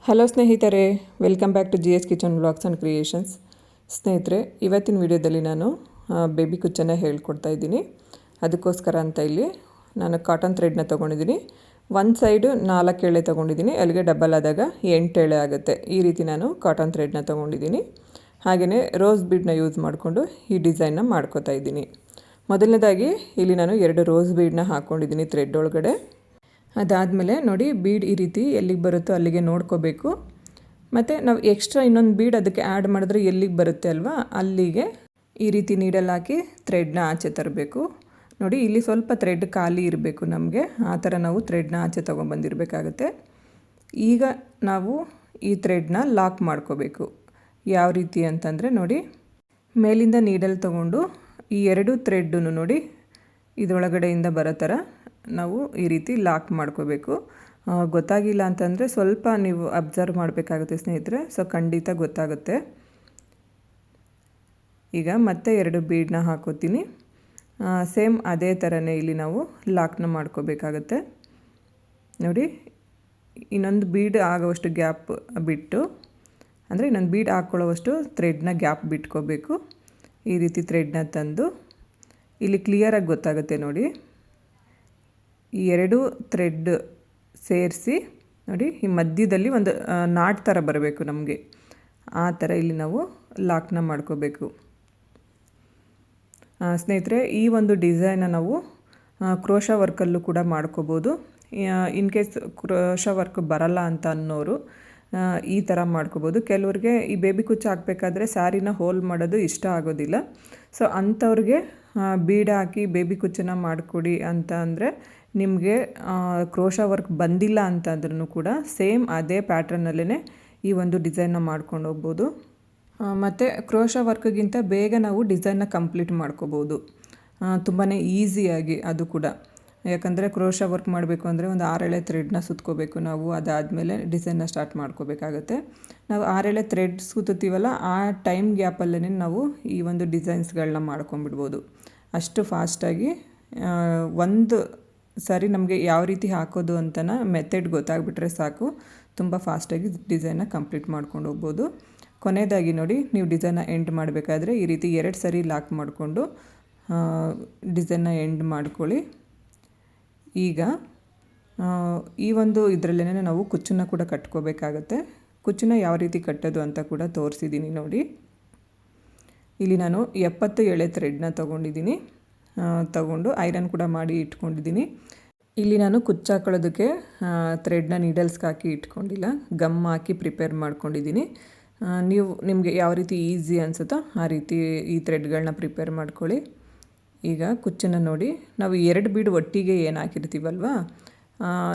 Hello ಸ್ನೇಹಿತರೆ, welcome back to GS kitchen vlogs and creations. ಸ್ನೇಹಿತರೆ, ಇವತ್ತಿನ ವಿಡಿಯೋದಲ್ಲಿ ನಾನು ಬೇಬಿ ಕುಚ್ಚನ್ನು ಹೇಳ್ಕೊಡ್ತಾ ಇದ್ದೀನಿ. ಅದಕ್ಕೋಸ್ಕರ ಅಂತ ಇಲ್ಲಿ ನಾನು ಕಾಟನ್ ಥ್ರೆಡ್ನ ತೊಗೊಂಡಿದ್ದೀನಿ. ಒಂದು ಸೈಡು 4 ಎಳೆ ತೊಗೊಂಡಿದ್ದೀನಿ, ಅಲ್ಲಿಗೆ ಡಬಲ್ ಆದಾಗ 8 ಎಳೆ ಆಗುತ್ತೆ. ಈ ರೀತಿ ನಾನು ಕಾಟನ್ ಥ್ರೆಡ್ನ ತೊಗೊಂಡಿದ್ದೀನಿ. ಹಾಗೆಯೇ ರೋಸ್ ಬೀಡನ್ನ ಯೂಸ್ ಮಾಡಿಕೊಂಡು ಈ ಡಿಸೈನ್ನ ಮಾಡ್ಕೋತಾ ಇದ್ದೀನಿ. ಮೊದಲನೇದಾಗಿ ಇಲ್ಲಿ ನಾನು 2 ರೋಸ್ ಬೀಡನ್ನ ಹಾಕ್ಕೊಂಡಿದ್ದೀನಿ ಥ್ರೆಡ್ ಒಳಗಡೆ. ಅದಾದಮೇಲೆ ನೋಡಿ, ಬೀಡ್ ಈ ರೀತಿ ಎಲ್ಲಿಗೆ ಬರುತ್ತೋ ಅಲ್ಲಿಗೆ ನೋಡ್ಕೋಬೇಕು. ಮತ್ತು ನಾವು ಎಕ್ಸ್ಟ್ರಾ ಇನ್ನೊಂದು ಬೀಡ್ ಅದಕ್ಕೆ ಆ್ಯಡ್ ಮಾಡಿದ್ರೆ ಎಲ್ಲಿಗೆ ಬರುತ್ತೆ ಅಲ್ವಾ, ಅಲ್ಲಿಗೆ ಈ ರೀತಿ ನೀಡಲ್ ಹಾಕಿ ಥ್ರೆಡ್ನ ಆಚೆ ತರಬೇಕು. ನೋಡಿ, ಇಲ್ಲಿ ಸ್ವಲ್ಪ ಥ್ರೆಡ್ ಖಾಲಿ ಇರಬೇಕು ನಮಗೆ, ಆ ಥರ ನಾವು ಥ್ರೆಡ್ನ ಆಚೆ ತೊಗೊಂಬಂದಿರಬೇಕಾಗತ್ತೆ. ಈಗ ನಾವು ಈ ಥ್ರೆಡ್ನ ಲಾಕ್ ಮಾಡ್ಕೋಬೇಕು. ಯಾವ ರೀತಿ ಅಂತಂದರೆ ನೋಡಿ, ಮೇಲಿಂದ ನೀಡಲ್ ತೊಗೊಂಡು ಈ 2 ಥ್ರೆಡ್ಡನ್ನು ನೋಡಿ ಇದರೊಳಗಡೆಯಿಂದ ಬರೋ ಥರ ನಾವು ಈ ರೀತಿ ಲಾಕ್ ಮಾಡ್ಕೋಬೇಕು. ಗೊತ್ತಾಗಿಲ್ಲ ಅಂತಂದರೆ ಸ್ವಲ್ಪ ನೀವು ಅಬ್ಸರ್ವ್ ಮಾಡಬೇಕಾಗುತ್ತೆ ಸ್ನೇಹಿತರೆ, ಸೊ ಖಂಡಿತ ಗೊತ್ತಾಗುತ್ತೆ. ಈಗ ಮತ್ತೆ 2 ಬೀಡನ್ನ ಹಾಕೋತೀನಿ. ಸೇಮ್ ಅದೇ ಥರನೇ ಇಲ್ಲಿ ನಾವು ಲಾಕ್ನ ಮಾಡ್ಕೋಬೇಕಾಗತ್ತೆ. ನೋಡಿ, ಇನ್ನೊಂದು ಬೀಡ್ ಆಗೋವಷ್ಟು ಗ್ಯಾಪ್ ಬಿಟ್ಟು, ಅಂದರೆ ಇನ್ನೊಂದು ಬೀಡ್ ಹಾಕ್ಕೊಳ್ಳೋವಷ್ಟು ಥ್ರೆಡ್ನ ಗ್ಯಾಪ್ ಬಿಟ್ಕೋಬೇಕು. ಈ ರೀತಿ ಥ್ರೆಡ್ನ ತಂದು ಇಲ್ಲಿ ಕ್ಲಿಯರಾಗಿ ಗೊತ್ತಾಗುತ್ತೆ ನೋಡಿ, ಈ 2 ಥ್ರೆಡ್ ಸೇರಿಸಿ ನೋಡಿ, ಈ ಮಧ್ಯದಲ್ಲಿ ಒಂದು ನಾಟ್ ಥರ ಬರಬೇಕು ನಮಗೆ, ಆ ಥರ ಇಲ್ಲಿ ನಾವು ಲಾಕ್ನ ಮಾಡ್ಕೋಬೇಕು. ಸ್ನೇಹಿತರೆ, ಈ ಒಂದು ಡಿಸೈನ್ನ ನಾವು ಕ್ರೋಶಾ ವರ್ಕಲ್ಲೂ ಕೂಡ ಮಾಡ್ಕೋಬೋದು. ಇನ್ ಕೇಸ್ ಕ್ರೋಶಾ ವರ್ಕ್ ಬರಲ್ಲ ಅಂತ ಅನ್ನೋರು ಈ ಥರ ಮಾಡ್ಕೋಬೋದು. ಕೆಲವ್ರಿಗೆ ಈ ಬೇಬಿ ಕುಚ್ಚು ಹಾಕಬೇಕಾದ್ರೆ ಸ್ಯಾರಿನ ಹೋಲ್ ಮಾಡೋದು ಇಷ್ಟ ಆಗೋದಿಲ್ಲ. ಸೊ ಅಂಥವ್ರಿಗೆ ಬೀಡ್ ಹಾಕಿ ಬೇಬಿ ಕುಚ್ಚನ್ನು ಮಾಡಿಕೊಡಿ ಅಂತ ಅಂದರೆ, ನಿಮಗೆ ಕ್ರೋಶಾ ವರ್ಕ್ ಬಂದಿಲ್ಲ ಅಂತಂದ್ರೂ ಕೂಡ ಸೇಮ್ ಅದೇ ಪ್ಯಾಟ್ರನ್ನಲ್ಲೇ ಈ ಒಂದು ಡಿಸೈನ್ನ ಮಾಡ್ಕೊಂಡು ಹೋಗ್ಬೋದು. ಮತ್ತು ಕ್ರೋಶಾ ವರ್ಕ್ಗಿಂತ ಬೇಗ ನಾವು ಡಿಸೈನ್ನ ಕಂಪ್ಲೀಟ್ ಮಾಡ್ಕೋಬೋದು, ತುಂಬಾ ಈಸಿಯಾಗಿ. ಅದು ಕೂಡ ಯಾಕಂದರೆ ಕ್ರೋಶಾ ವರ್ಕ್ ಮಾಡಬೇಕು ಅಂದರೆ ಒಂದು 6 ಎಳೆ ಥ್ರೆಡ್ನ ಸುತ್ಕೋಬೇಕು ನಾವು. ಅದಾದಮೇಲೆ ಡಿಸೈನ್ನ ಸ್ಟಾರ್ಟ್ ಮಾಡ್ಕೋಬೇಕಾಗತ್ತೆ. ನಾವು 6 ಎಳೆ ಥ್ರೆಡ್ ಸುತ್ತೀವಲ್ಲ, ಆ ಟೈಮ್ ಗ್ಯಾಪಲ್ಲೇ ನಾವು ಈ ಒಂದು ಡಿಸೈನ್ಸ್ಗಳನ್ನ ಮಾಡ್ಕೊಂಬಿಡ್ಬೋದು. ಅಷ್ಟು ಫಾಸ್ಟಾಗಿ ಒಂದು ಸರಿ ನಮಗೆ ಯಾವ ರೀತಿ ಹಾಕೋದು ಅಂತನ ಮೆಥಡ್ ಗೊತ್ತಾಗ್ಬಿಟ್ರೆ ಸಾಕು, ತುಂಬ ಫಾಸ್ಟಾಗಿ ಡಿಸೈನ್ನ ಕಂಪ್ಲೀಟ್ ಮಾಡ್ಕೊಂಡು ಹೋಗ್ಬೋದು. ಕೊನೆಯದಾಗಿ ನೋಡಿ, ನೀವು ಡಿಸೈನ್ನ ಎಂಡ್ ಮಾಡಬೇಕಾದ್ರೆ ಈ ರೀತಿ 2 ಸರಿ ಲಾಕ್ ಮಾಡಿಕೊಂಡು ಡಿಸೈನ್ನ ಎಂಡ್ ಮಾಡ್ಕೊಳ್ಳಿ. ಈಗ ಈ ಒಂದು ಇದರಲ್ಲೇ ನಾವು ಕುಚ್ಚನ್ನು ಕೂಡ ಕಟ್ಕೋಬೇಕಾಗತ್ತೆ. ಕುಚ್ಚನ್ನು ಯಾವ ರೀತಿ ಕಟ್ಟೋದು ಅಂತ ಕೂಡ ತೋರಿಸಿದ್ದೀನಿ ನೋಡಿ. ಇಲ್ಲಿ ನಾನು 70 ಎಳೆ ಥ್ರೆಡ್ನ ತೊಗೊಂಡಿದ್ದೀನಿ, ತಗೊಂಡು ಐರನ್ ಕೂಡ ಮಾಡಿ ಇಟ್ಕೊಂಡಿದ್ದೀನಿ. ಇಲ್ಲಿ ನಾನು ಕುಚ್ಚು ಹಾಕೊಳ್ಳೋದಕ್ಕೆ ಥ್ರೆಡ್ನ ನೀಡಲ್ಸ್ಗೆ ಹಾಕಿ ಇಟ್ಕೊಂಡಿಲ್ಲ, ಗಮ್ ಹಾಕಿ ಪ್ರಿಪೇರ್ ಮಾಡ್ಕೊಂಡಿದ್ದೀನಿ. ನಿಮಗೆ ಯಾವ ರೀತಿ ಈಸಿ ಅನಿಸುತ್ತೋ ಆ ರೀತಿ ಈ ಥ್ರೆಡ್ಗಳನ್ನ ಪ್ರಿಪೇರ್ ಮಾಡ್ಕೊಳ್ಳಿ. ಈಗ ಕುಚ್ಚನ್ನು ನೋಡಿ, ನಾವು 2 ಬೀಡ್ ಒಟ್ಟಿಗೆ ಏನು ಹಾಕಿರ್ತೀವಲ್ವ,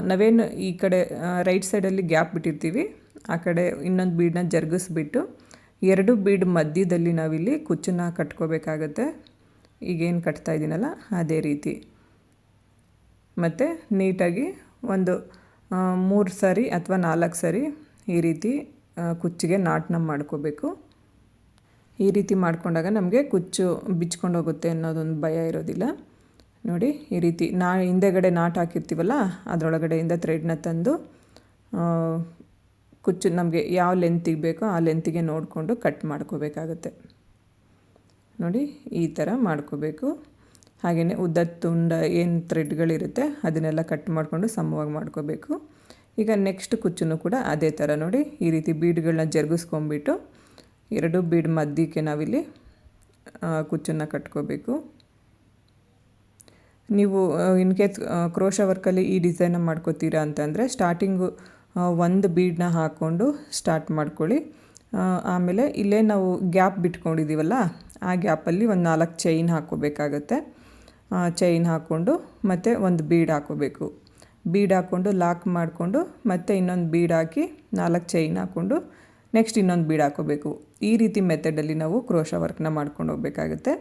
ನಾವೇನು ಈ ಕಡೆ ರೈಟ್ ಸೈಡಲ್ಲಿ ಗ್ಯಾಪ್ ಬಿಟ್ಟಿರ್ತೀವಿ, ಆ ಕಡೆ ಇನ್ನೊಂದು ಬೀಡನ್ನ ಜರುಗಿಸ್ಬಿಟ್ಟು 2 ಬೀಡ್ ಮಧ್ಯದಲ್ಲಿ ನಾವಿಲ್ಲಿ ಕುಚ್ಚನ್ನು ಕಟ್ಕೋಬೇಕಾಗತ್ತೆ. ಈಗೇನು ಕಟ್ತಾ ಇದ್ದೀನಲ್ಲ ಅದೇ ರೀತಿ. ಮತ್ತು ನೀಟಾಗಿ ಒಂದು 3 ಸರಿ ಅಥವಾ 4 ಸರಿ ಈ ರೀತಿ ಕುಚ್ಚಿಗೆ ನಾಟನ್ನ ಮಾಡ್ಕೋಬೇಕು. ಈ ರೀತಿ ಮಾಡ್ಕೊಂಡಾಗ ನಮಗೆ ಕುಚ್ಚು ಬಿಚ್ಕೊಂಡು ಹೋಗುತ್ತೆ ಅನ್ನೋದೊಂದು ಭಯ ಇರೋದಿಲ್ಲ. ನೋಡಿ, ಈ ರೀತಿ ಹಿಂದೆಗಡೆ ನಾಟ್ ಹಾಕಿರ್ತೀವಲ್ಲ, ಅದರೊಳಗಡೆಯಿಂದ ಥ್ರೆಡ್ನ ತಂದು ಕುಚ್ಚು ನಮಗೆ ಯಾವ ಲೆಂತಿಗೆ ಬೇಕೋ ಆ ಲೆಂತಿಗೆ ನೋಡಿಕೊಂಡು ಕಟ್ ಮಾಡ್ಕೋಬೇಕಾಗತ್ತೆ. ನೋಡಿ, ಈ ಥರ ಮಾಡ್ಕೋಬೇಕು. ಹಾಗೆಯೇ ಉದ್ದದ ತುಂಡ ಏನು ಥ್ರೆಡ್ಗಳಿರುತ್ತೆ ಅದನ್ನೆಲ್ಲ ಕಟ್ ಮಾಡಿಕೊಂಡು ಸಮವಾಗಿ ಮಾಡ್ಕೋಬೇಕು. ಈಗ ನೆಕ್ಸ್ಟ್ ಕುಚ್ಚನ್ನು ಕೂಡ ಅದೇ ಥರ ನೋಡಿ, ಈ ರೀತಿ ಬೀಡ್ಗಳನ್ನ ಜರುಗಿಸ್ಕೊಂಬಿಟ್ಟು 2 ಬೀಡ್ ಮಧ್ಯಕ್ಕೆ ನಾವಿಲ್ಲಿ ಕುಚ್ಚನ್ನು ಕಟ್ಕೋಬೇಕು. ನೀವು ಇನ್ ಕೇಸ್ ಕ್ರೋಶಾ ವರ್ಕಲ್ಲಿ ಈ ಡಿಸೈನ್ನ ಮಾಡ್ಕೋತೀರಾ ಅಂತಂದರೆ ಸ್ಟಾರ್ಟಿಂಗು 1 ಬೀಡನ್ನ ಹಾಕ್ಕೊಂಡು ಸ್ಟಾರ್ಟ್ ಮಾಡ್ಕೊಳ್ಳಿ. ಆಮೇಲೆ ಇಲ್ಲೇ ನಾವು ಗ್ಯಾಪ್ ಬಿಟ್ಕೊಂಡಿದ್ದೀವಲ್ಲ, ಆ ಗ್ಯಾಪಲ್ಲಿ ಒಂದು 4 ಚೈನ್ ಹಾಕ್ಕೋಬೇಕಾಗತ್ತೆ. ಚೈನ್ ಹಾಕ್ಕೊಂಡು ಮತ್ತು ಒಂದು ಬೀಡ್ ಹಾಕ್ಕೋಬೇಕು. ಬೀಡ್ ಹಾಕ್ಕೊಂಡು ಲಾಕ್ ಮಾಡಿಕೊಂಡು ಮತ್ತೆ ಇನ್ನೊಂದು ಬೀಡ್ ಹಾಕಿ 4 ಚೈನ್ ಹಾಕ್ಕೊಂಡು ನೆಕ್ಸ್ಟ್ ಇನ್ನೊಂದು ಬೀಡ್ ಹಾಕ್ಕೋಬೇಕು. ಈ ರೀತಿ ಮೆಥಡಲ್ಲಿ ನಾವು ಕ್ರೋಶಾ ವರ್ಕ್ನ ಮಾಡ್ಕೊಂಡು ಹೋಗಬೇಕಾಗುತ್ತೆ.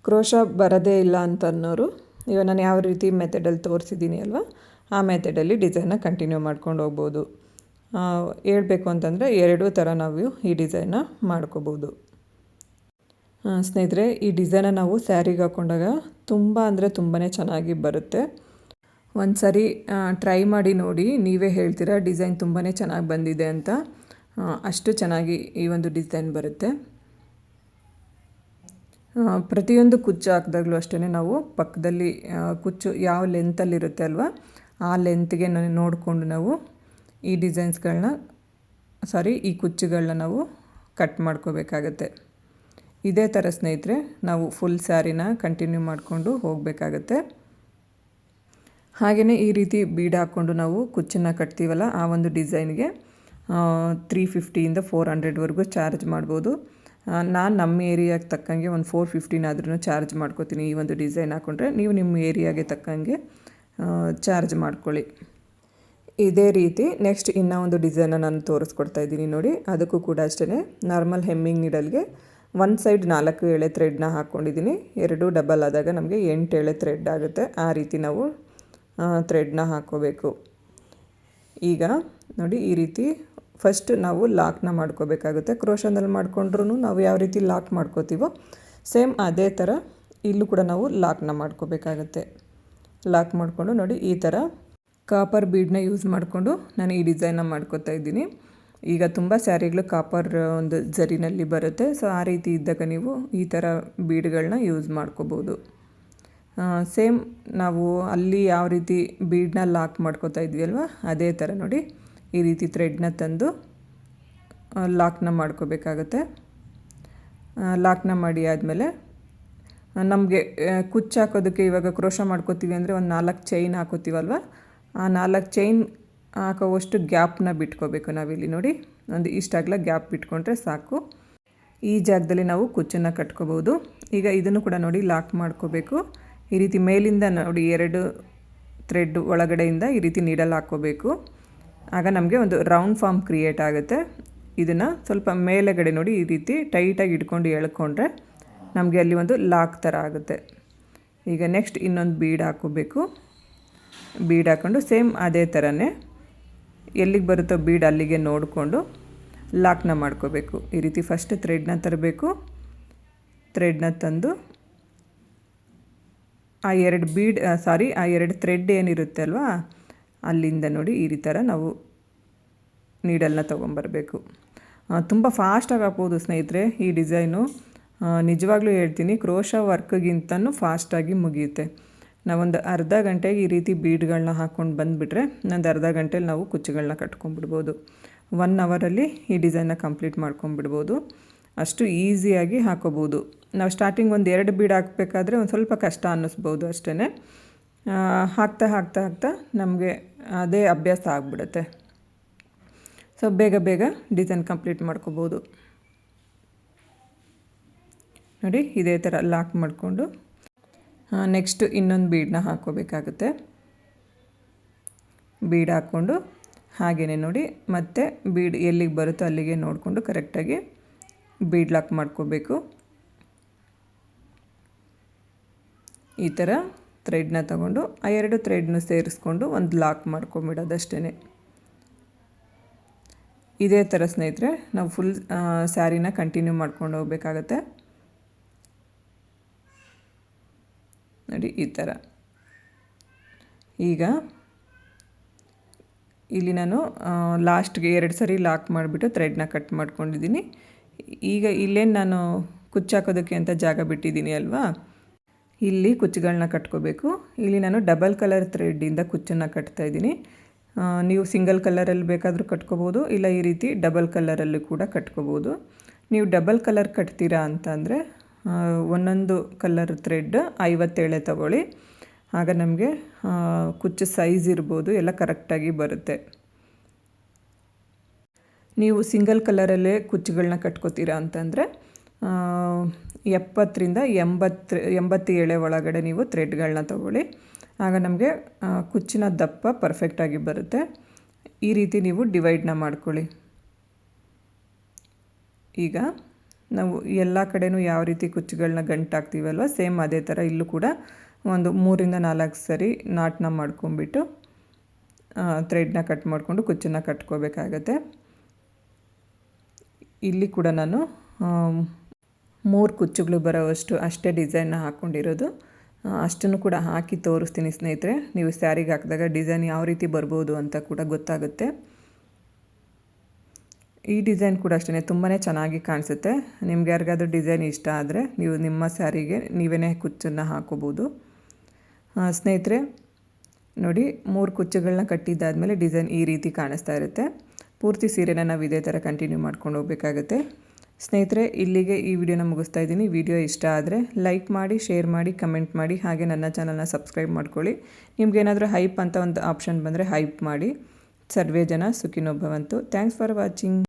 ಕ್ರೋಶಾ ಬರೋದೇ ಇಲ್ಲ ಅಂತ ಅನ್ನೋರು, ಇವಾಗ ನಾನು ಯಾವ ರೀತಿ ಮೆಥಡಲ್ಲಿ ತೋರಿಸಿದ್ದೀನಿ ಅಲ್ವಾ, ಆ ಮೆಥಡಲ್ಲಿ ಡಿಸೈನ್ನ ಕಂಟಿನ್ಯೂ ಮಾಡ್ಕೊಂಡು ಹೋಗ್ಬೋದು. ಹೇಳ್ಬೇಕು ಅಂತಂದರೆ 2 ಥರ ನಾವು ಈ ಡಿಸೈನ್ನ ಮಾಡ್ಕೋಬೋದು. ಸ್ನೇಹಿತರೆ, ಈ ಡಿಸೈನ ನಾವು ಸ್ಯಾರಿಗೆ ಹಾಕ್ಕೊಂಡಾಗ ತುಂಬ ಅಂದರೆ ತುಂಬಾ ಚೆನ್ನಾಗಿ ಬರುತ್ತೆ. ಒಂದು ಸರಿ ಟ್ರೈ ಮಾಡಿ ನೋಡಿ, ನೀವೇ ಹೇಳ್ತೀರಾ ಡಿಸೈನ್ ತುಂಬಾ ಚೆನ್ನಾಗಿ ಬಂದಿದೆ ಅಂತ. ಅಷ್ಟು ಚೆನ್ನಾಗಿ ಈ ಒಂದು ಡಿಸೈನ್ ಬರುತ್ತೆ. ಪ್ರತಿಯೊಂದು ಕುಚ್ಚು ಹಾಕಿದಾಗಲೂ ಅಷ್ಟೇ ನಾವು ಪಕ್ಕದಲ್ಲಿ ಕುಚ್ಚು ಯಾವ ಲೆಂತಲ್ಲಿರುತ್ತೆ ಅಲ್ವಾ, ಆ ಲೆಂತ್ಗೆ ನೋಡಿಕೊಂಡು ನಾವು ಈ ಡಿಸೈನ್ಸ್ಗಳನ್ನ ಈ ಕುಚ್ಚುಗಳನ್ನ ನಾವು ಕಟ್ ಮಾಡ್ಕೋಬೇಕಾಗತ್ತೆ. ಇದೇ ಥರ ಸ್ನೇಹಿತರೆ ನಾವು ಫುಲ್ ಸ್ಯಾರಿನ ಕಂಟಿನ್ಯೂ ಮಾಡಿಕೊಂಡು ಹೋಗಬೇಕಾಗತ್ತೆ. ಹಾಗೆಯೇ ಈ ರೀತಿ ಬೀಡ್ ಹಾಕ್ಕೊಂಡು ನಾವು ಕುಚ್ಚನ್ನು ಕಟ್ತೀವಲ್ಲ, ಆ ಒಂದು ಡಿಸೈನ್ಗೆ 350ಇಂದ 400ವರೆಗೂ ಚಾರ್ಜ್ ಮಾಡ್ಬೋದು. ನಾನು ನಮ್ಮ ಏರಿಯಾಗೆ ತಕ್ಕಂಗೆ ಒಂದು 415 ಚಾರ್ಜ್ ಮಾಡ್ಕೋತೀನಿ. ಈ ಒಂದು ಡಿಸೈನ್ ಹಾಕ್ಕೊಂಡ್ರೆ ನೀವು ನಿಮ್ಮ ಏರಿಯಾಗೆ ತಕ್ಕಂಗೆ ಚಾರ್ಜ್ ಮಾಡ್ಕೊಳ್ಳಿ. ಇದೇ ರೀತಿ ನೆಕ್ಸ್ಟ್ ಇನ್ನೂ ಒಂದು ಡಿಸೈನ ನಾನು ತೋರಿಸ್ಕೊಡ್ತಾ ಇದ್ದೀನಿ ನೋಡಿ. ಅದಕ್ಕೂ ಕೂಡ ಅಷ್ಟೇ ನಾರ್ಮಲ್ ಹೆಮ್ಮಿಂಗ್ ನೀಡಲ್ಗೆ ಒಂದು ಸೈಡ್ 4 ಎಳೆ ಥ್ರೆಡ್ನ ಹಾಕ್ಕೊಂಡಿದ್ದೀನಿ. 2 ಡಬಲ್ ಆದಾಗ ನಮಗೆ 8 ಎಳೆ ಥ್ರೆಡ್ ಆಗುತ್ತೆ. ಆ ರೀತಿ ನಾವು ಥ್ರೆಡ್ನ ಹಾಕ್ಕೋಬೇಕು. ಈಗ ನೋಡಿ ಈ ರೀತಿ ಫಸ್ಟ್ ನಾವು ಲಾಕ್ನ ಮಾಡ್ಕೋಬೇಕಾಗುತ್ತೆ. ಕ್ರೋಶನಲ್ಲಿ ಮಾಡ್ಕೊಂಡ್ರೂ ನಾವು ಯಾವ ರೀತಿ ಲಾಕ್ ಮಾಡ್ಕೋತೀವೋ ಸೇಮ್ ಅದೇ ಥರ ಇಲ್ಲೂ ಕೂಡ ನಾವು ಲಾಕ್ನ ಮಾಡ್ಕೋಬೇಕಾಗತ್ತೆ. ಲಾಕ್ ಮಾಡಿಕೊಂಡು ನೋಡಿ ಈ ಥರ ಕಾಪರ್ ಬೀಡನ್ನ ಯೂಸ್ ಮಾಡಿಕೊಂಡು ನಾನು ಈ ಡಿಸೈನ್ನ ಮಾಡ್ಕೋತಾ ಇದ್ದೀನಿ. ಈಗ ತುಂಬ ಸ್ಯಾರಿಗಳು ಕಾಪರ್ ಒಂದು ಜರಿನಲ್ಲಿ ಬರುತ್ತೆ. ಸೊ ಆ ರೀತಿ ಇದ್ದಾಗ ನೀವು ಈ ಥರ ಬೀಡ್ಗಳನ್ನ ಯೂಸ್ ಮಾಡ್ಕೋಬೋದು. ಸೇಮ್ ನಾವು ಅಲ್ಲಿ ಯಾವ ರೀತಿ ಬೀಡನ್ನ ಲಾಕ್ ಮಾಡ್ಕೋತಾ ಇದ್ವಿ ಅಲ್ವಾ, ಅದೇ ಥರ ನೋಡಿ ಈ ರೀತಿ ಥ್ರೆಡ್ನ ತಂದು ಲಾಕ್ನ ಮಾಡ್ಕೋಬೇಕಾಗತ್ತೆ. ಲಾಕ್ನ ಮಾಡಿ ಆದಮೇಲೆ ನಮಗೆ ಕುಚ್ಚು ಹಾಕೋದಕ್ಕೆ ಇವಾಗ ಕ್ರೋಶ ಮಾಡ್ಕೋತೀವಿ ಅಂದರೆ ಒಂದು 4 ಚೈನ್ ಹಾಕೋತೀವಲ್ವ, ಆ 4 ಚೈನ್ ಹಾಕೋವಷ್ಟು ಗ್ಯಾಪ್ನ ಬಿಟ್ಕೋಬೇಕು ನಾವಿಲ್ಲಿ ನೋಡಿ. ಒಂದು ಇಷ್ಟಾಗಲ ಗ್ಯಾಪ್ ಬಿಟ್ಕೊಂಡ್ರೆ ಸಾಕು. ಈ ಜಾಗದಲ್ಲಿ ನಾವು ಕುಚ್ಚನ್ನು ಕಟ್ಕೋಬೋದು. ಈಗ ಇದನ್ನು ಕೂಡ ನೋಡಿ ಲಾಕ್ ಮಾಡ್ಕೋಬೇಕು. ಈ ರೀತಿ ಮೇಲಿಂದ ನೋಡಿ 2 ಥ್ರೆಡ್ ಒಳಗಡೆಯಿಂದ ಈ ರೀತಿ ನೀಡಲ್ ಹಾಕ್ಕೋಬೇಕು. ಆಗ ನಮಗೆ ಒಂದು ರೌಂಡ್ ಫಾರ್ಮ್ ಕ್ರಿಯೇಟ್ ಆಗುತ್ತೆ. ಇದನ್ನು ಸ್ವಲ್ಪ ಮೇಲೆಗಡೆ ನೋಡಿ ಈ ರೀತಿ ಟೈಟಾಗಿ ಇಟ್ಕೊಂಡು ಎಳ್ಕೊಂಡ್ರೆ ನಮಗೆ ಅಲ್ಲಿ ಒಂದು ಲಾಕ್ ಥರ ಆಗುತ್ತೆ. ಈಗ ನೆಕ್ಸ್ಟ್ ಇನ್ನೊಂದು ಬೀಡ್ ಹಾಕ್ಕೋಬೇಕು. ಬೀಡ್ ಹಾಕ್ಕೊಂಡು ಸೇಮ್ ಅದೇ ಥರನೇ ಎಲ್ಲಿಗೆ ಬರುತ್ತೋ ಬೀಡ್ ಅಲ್ಲಿಗೆ ನೋಡಿಕೊಂಡು ಲಾಕ್ನ ಮಾಡ್ಕೋಬೇಕು. ಈ ರೀತಿ ಫಸ್ಟ್ ಥ್ರೆಡ್ನ ತರಬೇಕು. ಥ್ರೆಡ್ನ ತಂದು ಆ 2 ಥ್ರೆಡ್ ಏನಿರುತ್ತೆ ಅಲ್ವಾ, ಅಲ್ಲಿಂದ ನೋಡಿ ಈ ಥರ ನಾವು ನೀಡಲ್ನ ತೊಗೊಂಬರಬೇಕು. ತುಂಬ ಫಾಸ್ಟಾಗಿ ಹಾಕ್ಬೋದು ಸ್ನೇಹಿತರೆ ಈ ಡಿಸೈನು. ನಿಜವಾಗ್ಲೂ ಹೇಳ್ತೀನಿ, ಕ್ರೋಶ ವರ್ಕ್ಗಿಂತನೂ ಫಾಸ್ಟಾಗಿ ಮುಗಿಯುತ್ತೆ. ನಾವೊಂದು ಅರ್ಧ ಗಂಟೆಗೆ ಈ ರೀತಿ ಬೀಡ್ಗಳನ್ನ ಹಾಕ್ಕೊಂಡು ಬಂದುಬಿಟ್ರೆ ಒಂದು ಅರ್ಧ ಗಂಟೆಲಿ ನಾವು ಕುಚ್ಚುಗಳನ್ನ ಕಟ್ಕೊಂಡ್ಬಿಡ್ಬೋದು. 1 ಅವರಲ್ಲಿ ಈ ಡಿಸೈನ್ನ ಕಂಪ್ಲೀಟ್ ಮಾಡ್ಕೊಂಡ್ಬಿಡ್ಬೋದು. ಅಷ್ಟು ಈಸಿಯಾಗಿ ಹಾಕೋಬೋದು. ನಾವು ಸ್ಟಾರ್ಟಿಂಗ್ ಒಂದು 2 ಬೀಡ್ ಹಾಕಬೇಕಾದ್ರೆ ಒಂದು ಸ್ವಲ್ಪ ಕಷ್ಟ ಅನ್ನಿಸ್ಬೋದು ಅಷ್ಟೇ. ಹಾಕ್ತಾ ಹಾಕ್ತಾ ಹಾಕ್ತಾ ನಮಗೆ ಅದೇ ಅಭ್ಯಾಸ ಆಗಿಬಿಡುತ್ತೆ. ಸೊ ಬೇಗ ಬೇಗ ಡಿಸೈನ್ ಕಂಪ್ಲೀಟ್ ಮಾಡ್ಕೋಬೋದು. ನೋಡಿ ಇದೇ ಥರ ಲಾಕ್ ಮಾಡಿಕೊಂಡು ನೆಕ್ಸ್ಟು ಇನ್ನೊಂದು ಬೀಡನ್ನ ಹಾಕ್ಕೋಬೇಕಾಗುತ್ತೆ. ಬೀಡ್ ಹಾಕ್ಕೊಂಡು ಹಾಗೆಯೇ ನೋಡಿ ಮತ್ತೆ ಬೀಡ್ ಎಲ್ಲಿಗೆ ಬರುತ್ತೋ ಅಲ್ಲಿಗೆ ನೋಡಿಕೊಂಡು ಕರೆಕ್ಟಾಗಿ ಬೀಡ್ ಲಾಕ್ ಮಾಡ್ಕೋಬೇಕು. ಈ ಥರ ಥ್ರೆಡ್ನ ತಗೊಂಡು ಆ 2 ಥ್ರೆಡ್ನ ಸೇರಿಸ್ಕೊಂಡು ಒಂದು ಲಾಕ್ ಮಾಡ್ಕೊಂಬಿಡೋದಷ್ಟೇ. ಇದೇ ಥರ ಸ್ನೇಹಿತರೆ ನಾವು ಫುಲ್ ಸ್ಯಾರಿನ ಕಂಟಿನ್ಯೂ ಮಾಡ್ಕೊಂಡು ಹೋಗಬೇಕಾಗತ್ತೆ. ನೋಡಿ ಈ ಥರ. ಈಗ ಇಲ್ಲಿ ನಾನು ಲಾಸ್ಟ್ಗೆ 2 ಸರಿ ಲಾಕ್ ಮಾಡಿಬಿಟ್ಟು ಥ್ರೆಡ್ನ ಕಟ್ ಮಾಡ್ಕೊಂಡಿದ್ದೀನಿ. ಈಗ ಇಲ್ಲೇನು ನಾನು ಕುಚ್ಚು ಹಾಕೋದಕ್ಕೆ ಅಂತ ಜಾಗ ಬಿಟ್ಟಿದ್ದೀನಿ ಅಲ್ವಾ, ಇಲ್ಲಿ ಕುಚ್ಚುಗಳನ್ನ ಕಟ್ಕೋಬೇಕು. ಇಲ್ಲಿ ನಾನು ಡಬಲ್ ಕಲರ್ ಥ್ರೆಡ್ಡಿಂದ ಕುಚ್ಚನ್ನು ಕಟ್ತಾಯಿದ್ದೀನಿ. ನೀವು ಸಿಂಗಲ್ ಕಲರಲ್ಲಿ ಬೇಕಾದರೂ ಕಟ್ಕೋಬೋದು, ಇಲ್ಲ ಈ ರೀತಿ ಡಬಲ್ ಕಲರಲ್ಲಿ ಕೂಡ ಕಟ್ಕೋಬೋದು. ನೀವು ಡಬಲ್ ಕಲರ್ ಕಟ್ತೀರಾ ಅಂತಂದರೆ ಒಂದೊಂದು ಕಲರ್ ಥ್ರೆಡ್ 57 ತಗೊಳ್ಳಿ. ಆಗ ನಮಗೆ ಕುಚ್ಚು ಸೈಜ್ ಇರ್ಬೋದು ಎಲ್ಲ ಕರೆಕ್ಟಾಗಿ ಬರುತ್ತೆ. ನೀವು ಸಿಂಗಲ್ ಕಲರಲ್ಲೇ ಕುಚ್ಚುಗಳನ್ನ ಕಟ್ಕೋತೀರಾ ಅಂತಂದರೆ 70ರಿಂದ 80 ಎಳೆ ಒಳಗಡೆ ನೀವು ಥ್ರೆಡ್ಗಳನ್ನ ತಗೊಳ್ಳಿ. ಆಗ ನಮಗೆ ಕುಚ್ಚಿನ ದಪ್ಪ ಪರ್ಫೆಕ್ಟಾಗಿ ಬರುತ್ತೆ. ಈ ರೀತಿ ನೀವು ಡಿವೈಡ್ನ ಮಾಡ್ಕೊಳ್ಳಿ. ಈಗ ನಾವು ಎಲ್ಲ ಕಡೆಯೂ ಯಾವ ರೀತಿ ಕುಚ್ಚುಗಳನ್ನ ಗಂಟಾಕ್ತೀವಲ್ವ ಸೇಮ್ ಅದೇ ಥರ ಇಲ್ಲೂ ಕೂಡ ಒಂದು 3ರಿಂದ 4 ಸರಿ ನಾಟನ್ನ ಮಾಡ್ಕೊಂಬಿಟ್ಟು ಥ್ರೆಡ್ನ ಕಟ್ ಮಾಡಿಕೊಂಡು ಕುಚ್ಚನ್ನು ಕಟ್ಕೋಬೇಕಾಗತ್ತೆ. ಇಲ್ಲಿ ಕೂಡ ನಾನು 3 ಕುಚ್ಚುಗಳು ಬರೋವಷ್ಟು ಅಷ್ಟೇ ಡಿಸೈನ್ನ ಹಾಕ್ಕೊಂಡಿರೋದು. ಅಷ್ಟನ್ನು ಕೂಡ ಹಾಕಿ ತೋರಿಸ್ತೀನಿ ಸ್ನೇಹಿತರೆ. ನೀವು ಸ್ಯಾರಿಗೆ ಹಾಕಿದಾಗ ಡಿಸೈನ್ ಯಾವ ರೀತಿ ಬರ್ಬೋದು ಅಂತ ಕೂಡ ಗೊತ್ತಾಗುತ್ತೆ. ಈ ಡಿಸೈನ್ ಕೂಡ ಅಷ್ಟೇ ತುಂಬಾ ಚೆನ್ನಾಗಿ ಕಾಣಿಸುತ್ತೆ. ನಿಮ್ಗೆ ಯಾರಿಗಾದ್ರೂ ಡಿಸೈನ್ ಇಷ್ಟ ಆದರೆ ನೀವು ನಿಮ್ಮ ಸ್ಯಾರಿಗೆ ನೀವೇ ಕುಚ್ಚನ್ನು ಹಾಕೋಬೋದು. ಸ್ನೇಹಿತರೆ ನೋಡಿ, 3 ಕುಚ್ಚುಗಳನ್ನ ಕಟ್ಟಿದ್ದಾದಮೇಲೆ ಡಿಸೈನ್ ಈ ರೀತಿ ಕಾಣಿಸ್ತಾ ಇರುತ್ತೆ. ಪೂರ್ತಿ ಸೀರೆನ ನಾವು ಇದೇ ಥರ ಕಂಟಿನ್ಯೂ ಮಾಡ್ಕೊಂಡು ಹೋಗಬೇಕಾಗುತ್ತೆ. ಸ್ನೇಹಿತರೆ ಇಲ್ಲಿಗೆ ಈ ವಿಡಿಯೋನ ಮುಗಿಸ್ತಾ ಇದ್ದೀನಿ. ವಿಡಿಯೋ ಇಷ್ಟ ಆದರೆ ಲೈಕ್ ಮಾಡಿ, ಶೇರ್ ಮಾಡಿ, ಕಮೆಂಟ್ ಮಾಡಿ, ಹಾಗೆ ನನ್ನ ಚಾನಲ್ನ ಸಬ್ಸ್ಕ್ರೈಬ್ ಮಾಡ್ಕೊಳ್ಳಿ. ನಿಮ್ಗೇನಾದರೂ ಹೈಪ್ ಅಂತ ಒಂದು ಆಪ್ಷನ್ ಬಂದರೆ ಹೈಪ್ ಮಾಡಿ. ಸರ್ವೇ ಜನ ಸುಖಿನೋ ಭವಂತು. Thanks for watching.